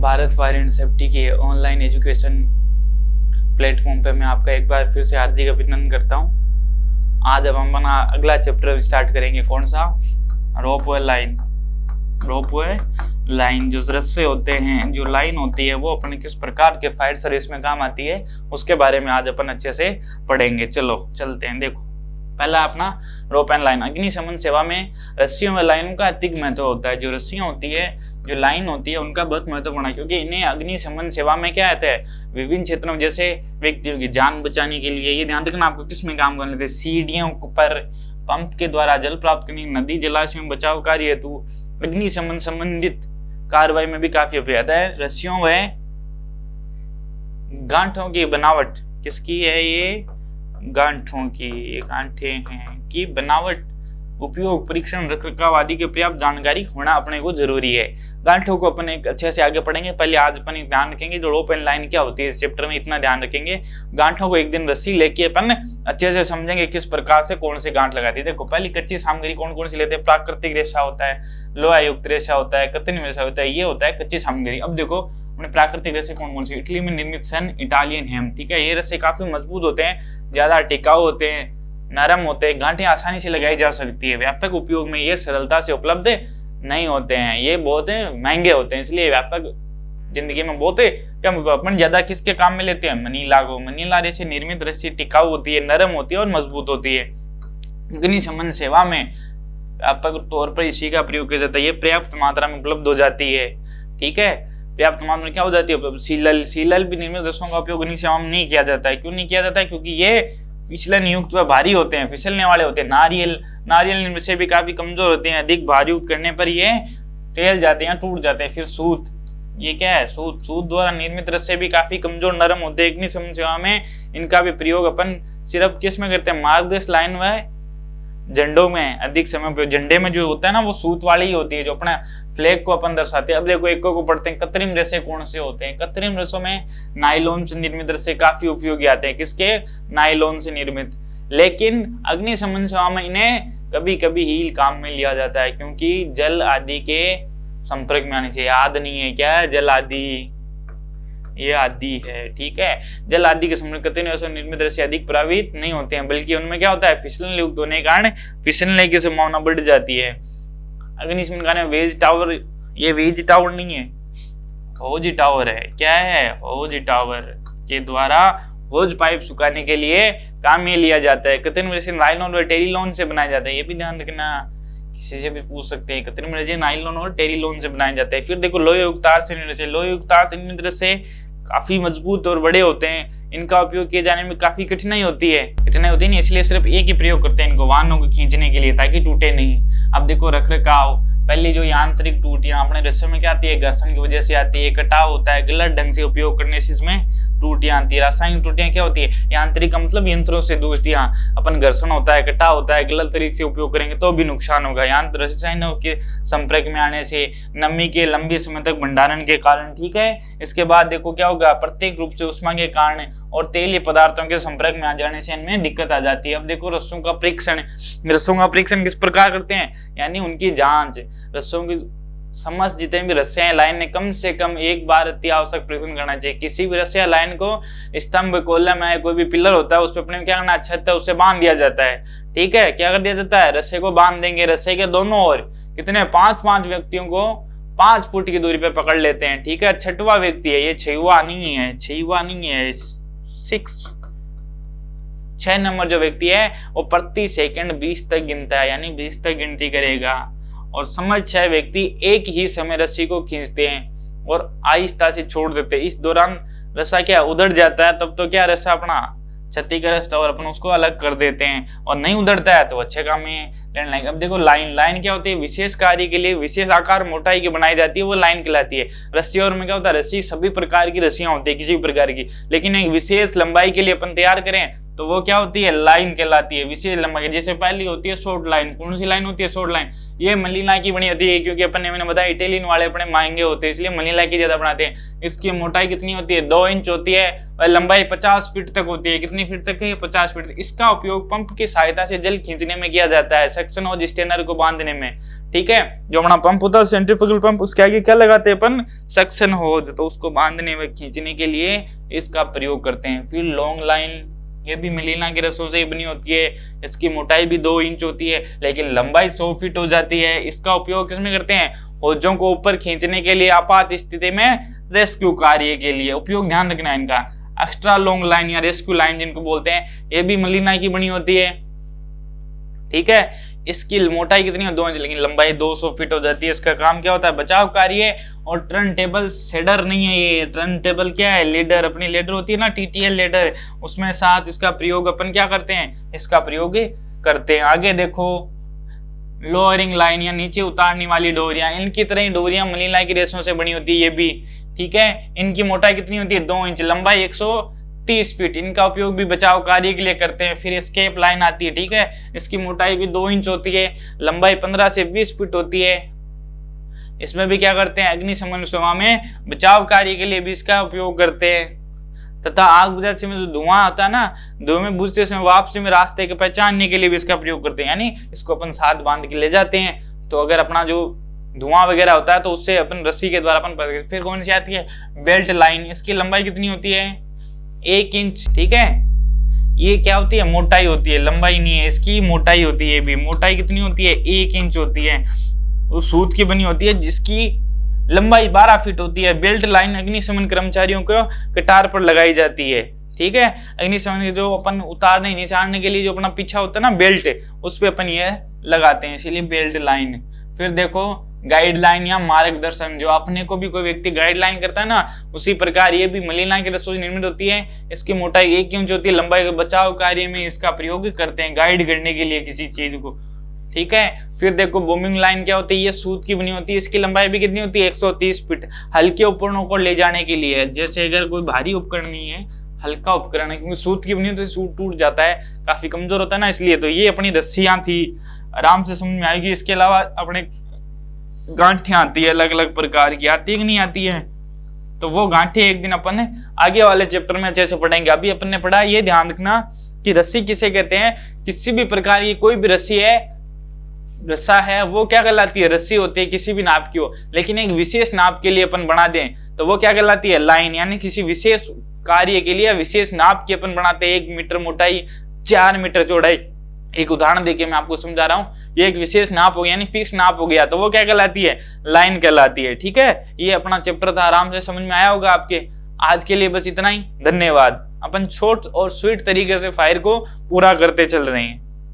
Bharat fire and safety के online education platform पे मैं आपका एक बार फिर से हार्दिक अभिनंदन करता हूँ। आज अब हम अपना अगला चैप्टर स्टार्ट करेंगे। कौन सा? Ropeway line. रोपवे लाइन जो रस्से होते हैं, जो लाइन होती है, वो अपने किस प्रकार के फायर सर्विस में काम आती है उसके बारे में आज अपन अच्छे से पढ़ेंगे। चलो चलते हैं। देखो, पहला अपना रोप एंड लाइन। अग्निशमन सेवा में रस्सियों व लाइनों का अधिक महत्व होता है। जो रस्सियां होती है, जो लाइन होती है, उनका बहुत महत्वपूर्ण है, क्योंकि इन्हें अग्निशमन सेवा में क्या आता है, विभिन्न क्षेत्रों में, जैसे व्यक्तियों की जान बचाने के लिए, ये ध्यान रखना आपको, किस में काम करने थे, सीढ़ियों पर पंप के द्वारा जल प्राप्त करने, नदी जलाशयों में बचाव कार्य हेतु अग्निशमन संबंधित कार्रवाई में भी काफी उपयोग आता है। रस्सियों व गांठों की बनावट किसकी है? ये गांठों की, ये गांठे हैं की बनावट, उपयोग, परीक्षण, रखरखाव आदि की पर्याप्त जानकारी होना अपने को जरूरी है। गांठों को अपन एक अच्छे से आगे पढ़ेंगे। पहले आज अपन ध्यान रखेंगे जो रोप एंड लाइन क्या होती है, इस चैप्टर में इतना ध्यान रखेंगे। गांठों को एक दिन रस्सी लेके अपन अच्छे से समझेंगे किस प्रकार से कौन से गांठ लगाती है। देखो, पहली कच्ची सामग्री कौन कौन सी लेते हैं? प्राकृतिक रेशा होता है, लोहा युक्त रेशा होता है, कृत्रिम रेशा होता है, ये होता है कच्ची सामग्री। अब देखो उन्हें प्राकृतिक रेशे कौन कौन सी? इटली में निर्मित सन इटालियन हेम, ठीक है। ये रेशे काफी मजबूत होते हैं, ज्यादा टिकाऊ होते हैं, नरम होते हैं, गांठें आसानी से लगाई जा सकती है। व्यापक उपयोग में ये सरलता से उपलब्ध नहीं होते हैं, ये बहुत महंगे होते हैं, इसलिए व्यापक जिंदगी में बहुत कम। अपन ज्यादा किसके काम में लेते हैं? मनीला को। मनीला रेशे निर्मित रस्सी टिकाऊ होती है, नरम होती है और मजबूत होती है। अग्निशमन सेवा में व्यापक तौर पर इसी का प्रयोग किया जाता है। ये पर्याप्त मात्रा में उपलब्ध हो जाती है, ठीक है। पर्याप्त मात्रा में क्या हो जाती है? सीलल भी निर्मित रस्सों का उपयोग अग्निशमन में नहीं किया जाता है। क्यों नहीं किया जाता है? क्योंकि ये फिसलन युक्त व भारी होते हैं, फिसलने वाले होते हैं। नारियल से भी काफी कमजोर होते हैं, अधिक भारी करने पर ये टेल जाते हैं, टूट जाते हैं। फिर सूत, ये क्या है? सूत द्वारा निर्मित रस्से भी काफी कमजोर, नरम होते हैं। अग्निशमन सेवा में इनका भी प्रयोग अपन सिर्फ किस में करते हैं? मार्गदर्शक लाइन व झंडों में अधिक समय पे। झंडे में जो होता है ना, वो सूत वाली ही होती है, जो अपना फ्लैग को अपन दर्शाते हैं। अब देखो एक को पढ़ते हैं। कृत्रिम रेशे कौन से होते हैं? कृत्रिम रेशों में नायलॉन से निर्मित रेशे काफी उपयोगी आते हैं। किसके? नायलॉन से निर्मित। लेकिन अग्निशमन सेवा में इन्हें कभी कभी हील काम में लिया जाता है, क्योंकि जल आदि के संपर्क में आने से। याद नहीं है क्या? जल आदि, ये आदि है, ठीक है। जल आदि के संपर्क निर्मित रस्से अधिक प्रभावित नहीं होते हैं, बल्कि उनमें क्या होता है? फिसलन युक्त होने के कारण फिसलने की संभावना बढ़ जाती है। अग्निशमन का नाम वेज टावर, ये वेज टावर नहीं है, होज टावर है। क्या है? होज टावर के द्वारा होज पाइप सुखाने के लिए काम में लिया जाता है। कृत्रिम रेशे नायलॉन और टेरिलॉन से बनाया जाता है, ये भी ध्यान रखना, किसी से भी पूछ सकते हैं। कृत्रिम रेशे नायलॉन और टेरिलॉन से बनाए जाते हैं। फिर देखो लोहे युक्त तार से निर्मित रस्से। लोहे युक्त तार से निर्मित रस्से काफी मजबूत और बड़े होते हैं, इनका उपयोग किए जाने में काफी कठिनाई होती है नहीं, इसलिए सिर्फ एक ही प्रयोग करते हैं इनको, वाहनों को खींचने के लिए, ताकि टूटे नहीं। अब देखो रखरखाव, पहली जो यांत्रिक टूटियां अपने रस्से में क्या आती है? घर्षण की वजह से आती है। कटाव होता है, गलत ढंग से उपयोग करने से इसमें टूटियां आती है। रासायनिक टूटियां क्या होती है? यांत्रिक का मतलब यंत्रों से टूटियां। अपन घर्षण होता है, कटाव होता है, गलत तरीके से उपयोग करेंगे तो भी नुकसान होगा। यंत्र रसायनों के संपर्क में आने से, नमी के लंबे समय तक भंडारण के कारण, ठीक है। इसके बाद देखो क्या होगा? प्रत्येक रूप से उष्मा के कारण और तेलीय पदार्थों के संपर्क में आ जाने से इनमें दिक्कत आ जाती है। अब देखो रस्सों का परीक्षण किस प्रकार करते हैं? यानी उनकी जांच। रस्सों की समस्त जितने भी रस्से हैं लाइन ने कम से कम एक बार अति आवश्यक परीक्षण करना चाहिए। किसी भी रस्से या लाइन को स्तंभ, कॉलम है, कोई भी पिलर होता है, उस पर अपने क्या करना? छत है, उससे बांध दिया जाता है, ठीक है। क्या कर दिया जाता है? रस्से को बांध देंगे। रस्से के दोनों ओर कितने? 5 व्यक्तियों को 5 फुट की दूरी पे पकड़ लेते हैं, ठीक है। छठवां व्यक्ति है, ये छवा नहीं है, 6 नंबर जो व्यक्ति है वो प्रति सेकंड 20 तक गिनता है, यानी 20 तक गिनती करेगा। और समझ 6 व्यक्ति एक ही समय रस्सी को खींचते हैं और आहिस्ता से छोड़ देते हैं। इस दौरान रस्सा क्या उधड़ जाता है, तब तो क्या रस्सा अपना क्षतिग्रस्त और अपन उसको अलग कर देते हैं, और नहीं उधड़ता है तो अच्छे काम में लेने लाइन। अब देखो लाइन क्या होती है? विशेष कार्य के लिए विशेष आकार मोटाई की बनाई जाती है, वो लाइन कहलाती है। रस्सी और में क्या होता है? रस्सी सभी प्रकार की रस्सियां होती है किसी भी प्रकार की, लेकिन एक विशेष लंबाई के लिए अपन तैयार करें तो वो क्या होती है, लाइन कहलाती है, विशेष लंबाई। जैसे पहली होती है शॉर्ट लाइन, कौन सी लाइन होती है, शॉर्ट लाइन, ये मनीला की बनी होती है, क्योंकि अपन ने मैंने बताया इटालियन वाले अपने महंगे होते हैं इसलिए मनीला की ज्यादा बनाते हैं। इसकी मोटाई कितनी होती है, 2 इंच होती है और लंबाई 50 फीट तक होती है। कितनी फीट तक है, 50 फीट तक। इसका उपयोग पंप की सहायता से जल खींचने में किया जाता है, सक्शन और स्टेनर को बांधने में, ठीक है। जो अपना पंप होता है सेंट्रीफ्यूगल पंप, उसके आगे क्या लगाते हैं अपन, सक्शन होज, तो उसको बांधने में खींचने के लिए इसका प्रयोग करते हैं। फिर लॉन्ग लाइन, ये भी मनीला के रस्सों से ही बनी होती है, इसकी मोटाई भी 2 इंच होती है लेकिन लंबाई 100 फीट हो जाती है। इसका उपयोग किसमें करते हैं, होजों को ऊपर खींचने के लिए, आपात स्थिति में रेस्क्यू कार्य के लिए उपयोग, ध्यान रखना है इनका। एक्स्ट्रा लॉन्ग लाइन या रेस्क्यू लाइन जिनको बोलते हैं, ये भी मनीला की बनी होती है, ठीक है। इसकी मोटाई कितनी है, 2 इंच, लेकिन लंबाई 200 फीट हो जाती है। इसका काम क्या होता है, बचाव कार्य। और टर्न टेबल शेडर नहीं है ये, टर्न टेबल क्या है, लेडर, अपनी लेडर होती है ना, टीटीएल लेडर, उसमें साथ इसका प्रयोग अपन क्या करते हैं, इसका प्रयोग करते हैं। आगे देखो, लोअरिंग लाइन या नीचे उतारने वाली डोरियां, इनकी तरह ही डोरियां मनीला की रेशों से बनी होती है ये भी, ठीक है। इनकी मोटाई कितनी होती है, 2 इंच, लंबाई 130 फीट। इनका उपयोग भी बचाव कार्य के लिए करते हैं। फिर एस्केप लाइन आती है, ठीक है, इसकी मोटाई भी 2 इंच होती है, लंबाई 15 से 20 फीट होती है। इसमें भी क्या करते हैं, अग्निशमन सेवा में बचाव कार्य के लिए भी इसका उपयोग करते हैं। तथा आग बुझाते समय जो धुआं आता है ना, धुएं में बुझते समय वापसी में रास्ते के पहचानने के लिए भी इसका प्रयोग करते हैं, यानी इसको अपन साथ बांध के ले जाते हैं, तो अगर अपना जो धुआं वगैरह होता है तो उससे अपन रस्सी के द्वारा अपन। फिर कौन सी आती है, बेल्ट लाइन, इसकी लंबाई कितनी होती है, 1 इंच, ठीक है। ये क्या होती है, मोटाई होती है, लंबाई नहीं है, इसकी मोटाई होती है। भी मोटाई कितनी होती है, 1 इंच होती है। वो सूत की बनी होती है जिसकी लंबाई 12 फीट होती है। बेल्ट लाइन अग्निशमन कर्मचारियों को कतार पर लगाई जाती है, ठीक है। अग्निशमन जो अपन उतारने निचारने के लिए जो अपना पीछा होता है ना बेल्ट, उस पे अपन ये लगाते हैं, इसीलिए बेल्ट लाइन। फिर देखो गाइडलाइन या मार्गदर्शन, जो अपने को भी कोई व्यक्ति गाइडलाइन करता है ना, उसी प्रकार ये भी मनीला के रस्सों से निर्मित होती है। इसकी मोटाई 1 इंच होती है, लंबाई के बचाव कार्य में इसका प्रयोग करते हैं, गाइड करने के लिए किसी चीज को, ठीक है। फिर देखो बॉम्बिंग लाइन क्या होती है, ये सूत की बनी होती है, इसकी लंबाई भी कितनी होती है, 130 फीट। हल्के उपकरणों को ले जाने के लिए, जैसे अगर कोई भारी उपकरण नहीं है, हल्का उपकरण है, क्योंकि सूत की बनी होती है, सूत टूट जाता है, काफी कमजोर होता है ना, इसलिए। तो ये अपनी रस्सियां थी, आराम से समझ में आएगी। इसके अलावा अपने गांठें आती है, अलग अलग प्रकार की आती है कि नहीं आती है, तो वो गांठें एक दिन अपन आगे वाले चैप्टर में अच्छे से पढ़ेंगे। अभी अपन ने पढ़ा, ये ध्यान रखना कि रस्सी किसे कहते हैं, किसी भी प्रकार की कोई भी रस्सी है, रस्सा है, वो क्या कहलाती है, रस्सी होती है, किसी भी नाप की हो, लेकिन एक विशेष नाप के लिए अपन बना दें तो वो क्या कहलाती है, लाइन, यानी किसी विशेष कार्य के लिए विशेष नाप की अपन बनाते हैं। 1 मीटर मोटाई, 4 मीटर चौड़ाई। एक उदाहरण देके मैं आपको समझा रहा हूँ, ये एक विशेष नाप हो गया, यानी फिक्स नाप हो गया, तो वो क्या कहलाती है, लाइन कहलाती है, ठीक है। ये अपना चैप्टर था, आराम से समझ में आया होगा आपके। आज के लिए बस इतना ही, धन्यवाद। अपन शॉर्ट और स्वीट तरीके से फायर को पूरा करते चल रहे हैं।